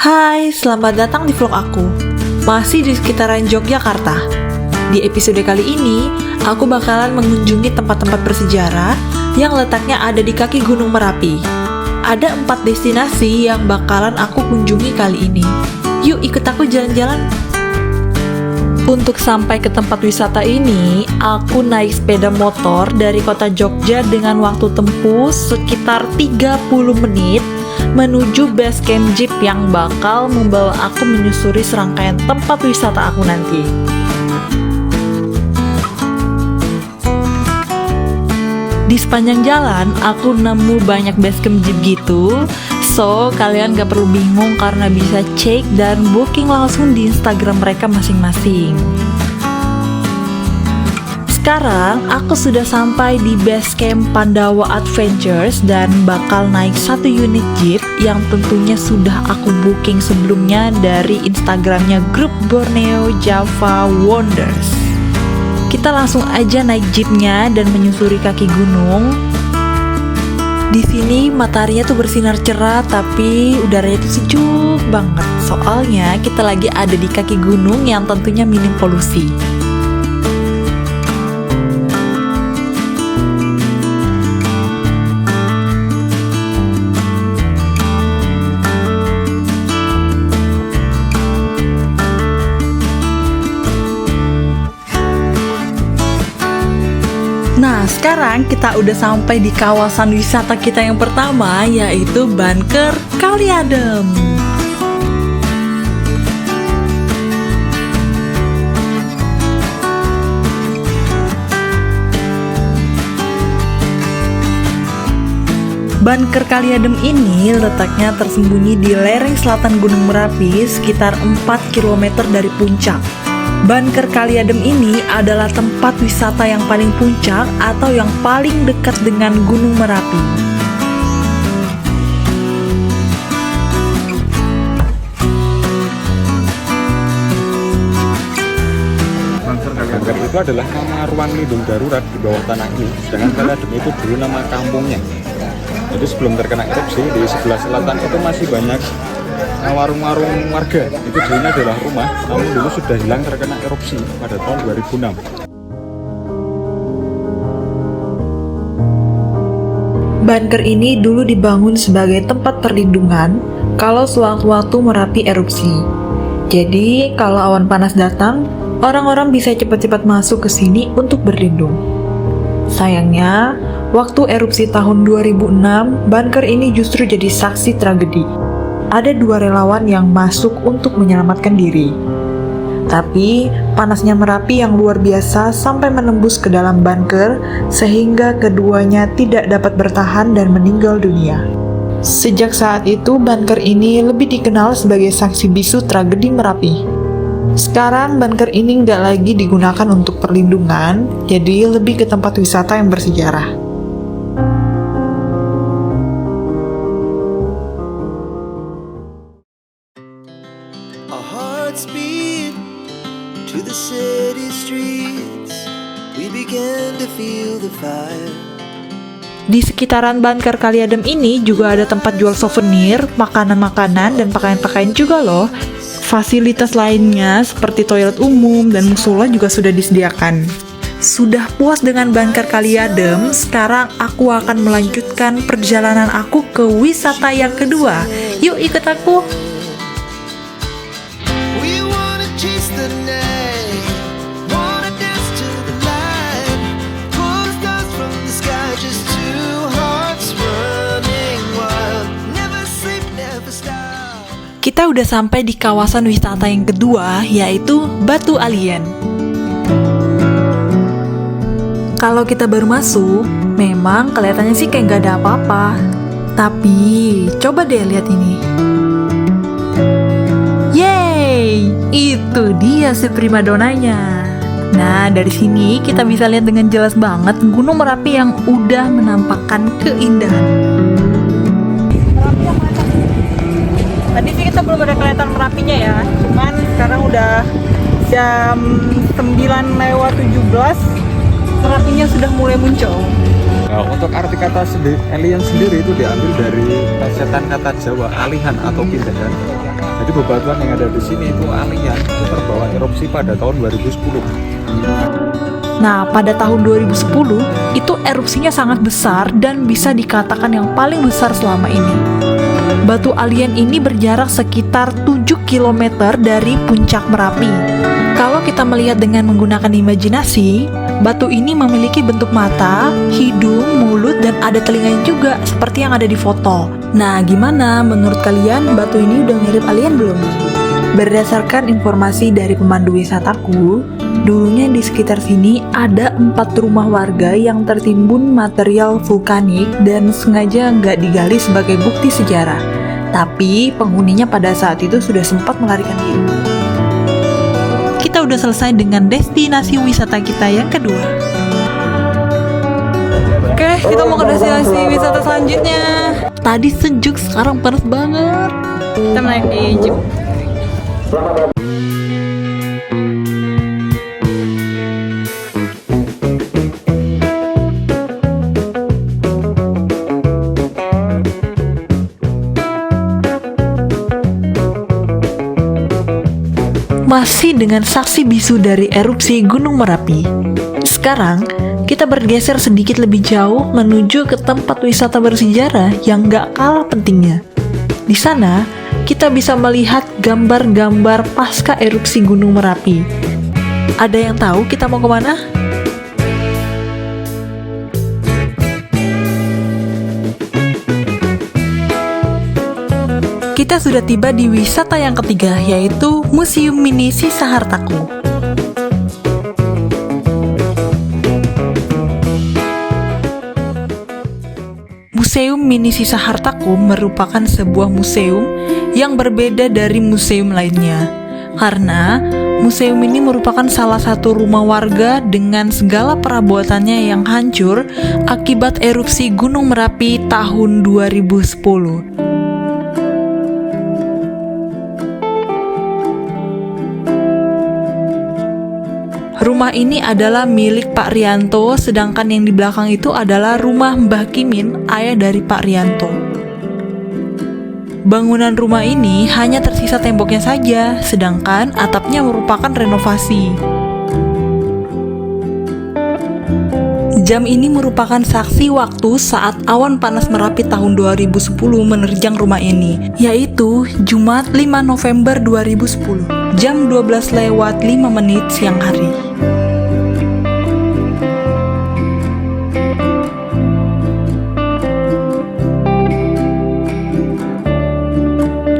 Hai, selamat datang di vlog aku. Masih di sekitaran Yogyakarta. Di episode kali ini, aku bakalan mengunjungi tempat-tempat bersejarah yang letaknya ada di kaki Gunung Merapi. Ada 4 destinasi yang bakalan aku kunjungi kali ini. Yuk ikut aku jalan-jalan. Untuk sampai ke tempat wisata ini, aku naik sepeda motor dari kota Jogja dengan waktu tempuh sekitar 30 menit menuju base camp jeep yang bakal membawa aku menyusuri serangkaian tempat wisata aku nanti. Di sepanjang jalan, aku nemu banyak base camp jeep gitu. So, kalian gak perlu bingung karena bisa cek dan booking langsung di Instagram mereka masing-masing. Sekarang, aku sudah sampai di base camp Pandawa Adventures dan bakal naik 1 unit jeep yang tentunya sudah aku booking sebelumnya dari Instagramnya grup Borneo Java Wonders. Kita langsung aja naik jeepnya dan menyusuri kaki gunung. Di sini mataharinya tuh bersinar cerah tapi udaranya tuh sejuk banget. Soalnya kita lagi ada di kaki gunung yang tentunya minim polusi. Nah, sekarang kita udah sampai di kawasan wisata kita yang pertama, yaitu Banker Kali Adem. Banker Kali Adem ini letaknya tersembunyi di lereng selatan Gunung Merapi sekitar 4 km dari puncak. Banker Kali Adem ini adalah tempat wisata yang paling puncak atau yang paling dekat dengan Gunung Merapi. Banker itu adalah nama ruang lindung darurat di bawah tanah ini, sedangkan Kali Adem itu dulu nama kampungnya. Jadi sebelum terkena erupsi, di sebelah selatan itu masih banyak warung-warung warga. Itu dulunya adalah rumah, namun dulu sudah hilang terkena erupsi pada tahun 2006. Banker ini dulu dibangun sebagai tempat perlindungan kalau sewaktu-waktu Merapi erupsi. Jadi, kalau awan panas datang, orang-orang bisa cepat-cepat masuk ke sini untuk berlindung. Sayangnya, waktu erupsi tahun 2006, Banker ini justru jadi saksi tragedi. Ada 2 relawan yang masuk untuk menyelamatkan diri. Tapi, panasnya Merapi yang luar biasa sampai menembus ke dalam banker, sehingga keduanya tidak dapat bertahan dan meninggal dunia. Sejak saat itu, banker ini lebih dikenal sebagai saksi bisu tragedi Merapi. Sekarang, banker ini nggak lagi digunakan untuk perlindungan, jadi lebih ke tempat wisata yang bersejarah. To the city streets, we began to feel the fire. Di sekitaran Banker Kali Adem ini juga ada tempat jual souvenir, makanan-makanan, dan pakaian-pakaian juga loh. Fasilitas lainnya seperti toilet umum dan musola juga sudah disediakan. Sudah puas dengan Banker Kali Adem, sekarang aku akan melanjutkan perjalanan aku ke wisata yang kedua. Yuk ikut aku! Kita udah sampai di kawasan wisata yang kedua, yaitu Batu Alien. Kalau kita baru masuk, memang kelihatannya sih kayak gak ada apa-apa. Tapi, coba deh lihat ini. Yeay! Itu dia si primadonanya. Nah, dari sini kita bisa lihat dengan jelas banget Gunung Merapi yang udah menampakkan keindahan. Tadi sih kita belum ada kelihatan Merapinya ya, cuman sekarang udah jam 9:17, Merapinya sudah mulai muncul. Nah, untuk arti kata alien sendiri itu diambil dari plesetan kata Jawa alihan atau pindahan Jadi bebatuan yang ada di sini itu alien, itu terbawa erupsi pada tahun 2010. Nah, pada tahun 2010, itu erupsinya sangat besar dan bisa dikatakan yang paling besar selama ini. Batu alien ini berjarak sekitar 7 km dari puncak Merapi. Kalau kita melihat dengan menggunakan imajinasi, batu ini memiliki bentuk mata, hidung, mulut, dan ada telinganya juga, seperti yang ada di foto. Nah, gimana menurut kalian batu ini udah mirip alien belum? Berdasarkan informasi dari pemandu wisataku, dulunya di sekitar sini ada 4 rumah warga yang tertimbun material vulkanik dan sengaja nggak digali sebagai bukti sejarah. Tapi penghuninya pada saat itu sudah sempat melarikan diri. Kita udah selesai dengan destinasi wisata kita yang kedua. Oke, kita mau ke destinasi wisata selanjutnya. Tadi sejuk, sekarang panas banget. Kita naik di jeep. Masih dengan saksi bisu dari erupsi Gunung Merapi. Sekarang, kita bergeser sedikit lebih jauh menuju ke tempat wisata bersejarah yang gak kalah pentingnya. Di sana, kita bisa melihat gambar-gambar pasca erupsi Gunung Merapi. Ada yang tahu kita mau kemana? Kita sudah tiba di wisata yang ketiga, yaitu Museum Mini Sisa Hartaku. Museum Mini Sisa Hartaku merupakan sebuah museum yang berbeda dari museum lainnya, karena museum ini merupakan salah satu rumah warga dengan segala perabotannya yang hancur akibat erupsi Gunung Merapi tahun 2010. Rumah ini adalah milik Pak Rianto, sedangkan yang di belakang itu adalah rumah Mbah Kimin, ayah dari Pak Rianto. Bangunan rumah ini hanya tersisa temboknya saja, sedangkan atapnya merupakan renovasi. Jam ini merupakan saksi waktu saat awan panas Merapi tahun 2010 menerjang rumah ini, yaitu Jumat 5 November 2010, jam 12:05 siang hari.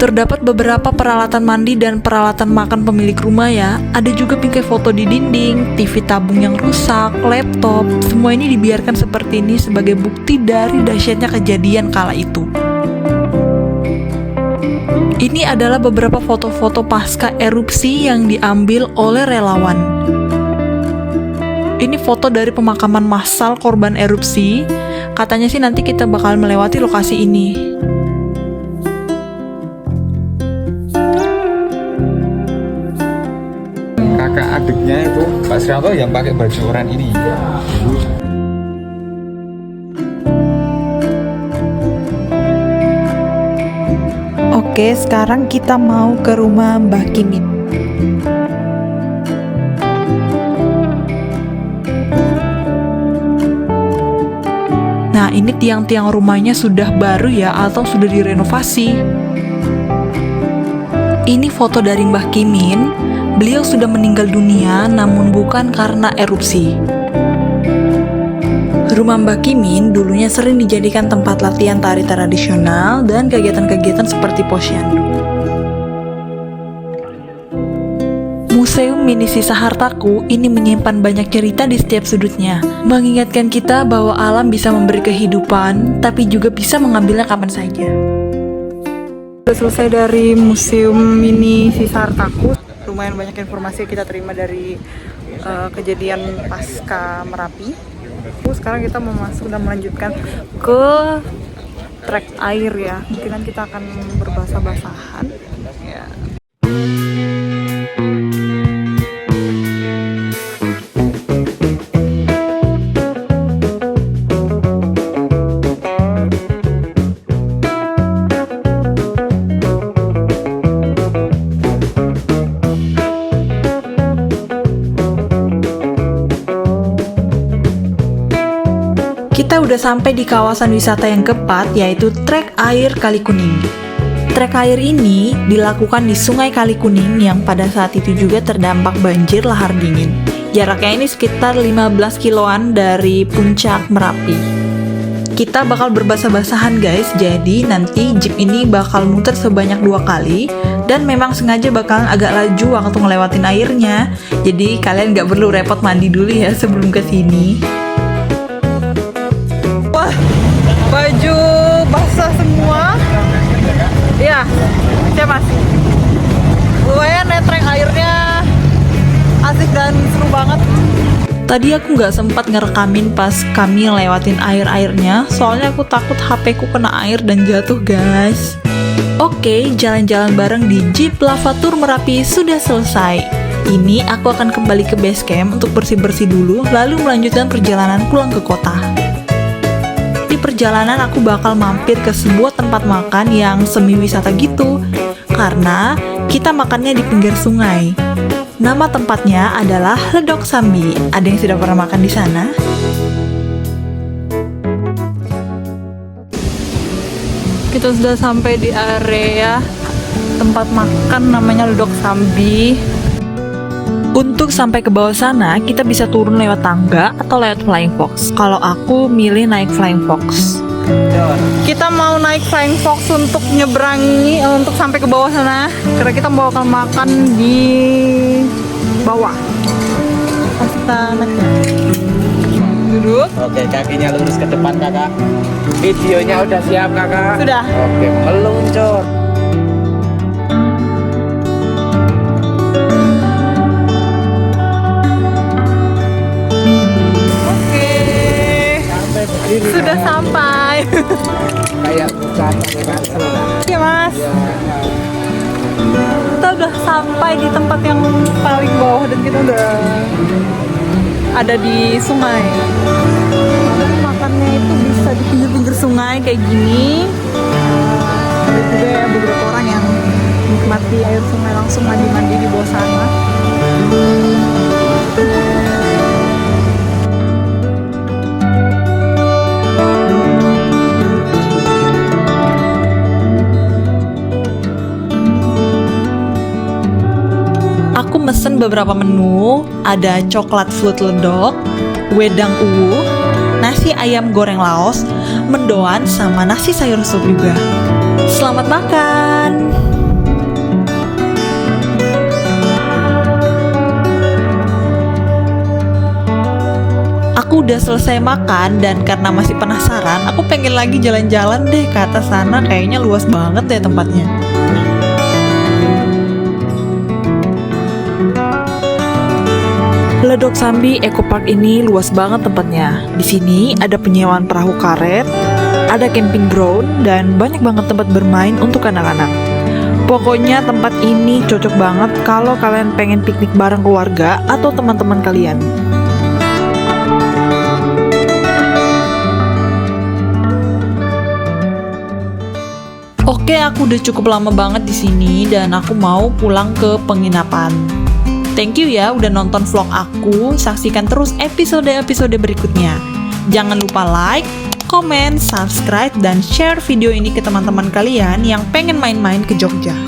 Terdapat beberapa peralatan mandi dan peralatan makan pemilik rumah ya. Ada juga bingkai foto di dinding, TV tabung yang rusak, laptop. Semua ini dibiarkan seperti ini sebagai bukti dari dahsyatnya kejadian kala itu. Ini adalah beberapa foto-foto pasca erupsi yang diambil oleh relawan. Ini foto dari pemakaman massal korban erupsi. Katanya sih nanti kita bakal melewati lokasi ini. Kakak adiknya itu Pak Srianto yang pakai baju oranye ini. Oke, sekarang kita mau ke rumah Mbah Kimin. Nah, ini tiang-tiang rumahnya sudah baru ya, atau sudah direnovasi. Ini foto dari Mbah Kimin. Beliau sudah meninggal dunia, namun bukan karena erupsi. Rumah Mbah Kimin dulunya sering dijadikan tempat latihan tari tradisional dan kegiatan-kegiatan seperti posyandu. Museum Mini Sisa Hartaku ini menyimpan banyak cerita di setiap sudutnya, mengingatkan kita bahwa alam bisa memberi kehidupan, tapi juga bisa mengambilnya kapan saja. Sudah selesai dari Museum Mini Sisa Hartaku. Lumayan banyak informasi yang kita terima dari kejadian pasca Merapi. Sekarang kita mau masuk dan melanjutkan ke trek air ya. Mungkin kita akan berbasah-basahan ya. Kita udah sampai di kawasan wisata yang keempat, yaitu Trek Air Kali Kuning. Trek air ini dilakukan di Sungai Kali Kuning yang pada saat itu juga terdampak banjir lahar dingin. Jaraknya ini sekitar 15 kiloan dari puncak Merapi. Kita bakal berbasah-basahan guys, jadi nanti jeep ini bakal muter sebanyak 2 kali dan memang sengaja bakalan agak laju waktu ngelewatin airnya. Jadi kalian nggak perlu repot mandi dulu ya sebelum kesini. Wah, baju basah semua. Iya, siap mas. Lumayan ya trek airnya, asik dan seru banget. Tadi aku nggak sempat ngerekamin pas kami lewatin air-airnya, soalnya aku takut HP ku kena air dan jatuh guys. Oke, jalan-jalan bareng di Jeep Lava Tour Merapi sudah selesai. Ini aku akan kembali ke base camp untuk bersih-bersih dulu, lalu melanjutkan perjalanan pulang ke kota. Di perjalanan aku bakal mampir ke sebuah tempat makan yang semi wisata gitu, karena kita makannya di pinggir sungai. Nama tempatnya adalah Ledok Sambi. Ada yang sudah pernah makan di sana? Kita sudah sampai di area tempat makan namanya Ledok Sambi. Untuk sampai ke bawah sana, kita bisa turun lewat tangga atau lewat Flying Fox. Kalau aku milih naik Flying Fox. Kita mau naik Flying Fox untuk nyeberangi, untuk sampai ke bawah sana. Karena kita mau makan di bawah. Pas kita naik. Duduk. Oke, kakinya lurus ke depan kakak. Videonya udah siap kakak? Sudah. Oke, meluncur. Oke. Sampai berdiri. Sudah sampai. Kayak bukan pakai kasur. Iya mas. Kita udah sampai di tempat yang paling bawah dan kita udah ada di sungai. Makannya itu bisa di pinggir-pinggir sungai kayak gini. Ada juga ya beberapa orang yang menikmati air sungai langsung mandi-mandi di bawah sana. Aku mesen beberapa menu, ada coklat flut ledok, wedang uwu, nasi ayam goreng laos, mendoan, sama nasi sayur sup juga. Selamat makan! Aku udah selesai makan dan karena masih penasaran, aku pengen lagi jalan-jalan deh ke atas sana, kayaknya luas banget deh tempatnya. Ledok Sambi Eco Park ini luas banget tempatnya. Di sini ada penyewaan perahu karet, ada camping ground, dan banyak banget tempat bermain untuk anak-anak. Pokoknya tempat ini cocok banget kalau kalian pengen piknik bareng keluarga atau teman-teman kalian. Oke, aku udah cukup lama banget di sini dan aku mau pulang ke penginapan. Thank you ya udah nonton vlog aku, saksikan terus episode-episode berikutnya. Jangan lupa like, komen, subscribe, dan share video ini ke teman-teman kalian yang pengen main-main ke Jogja.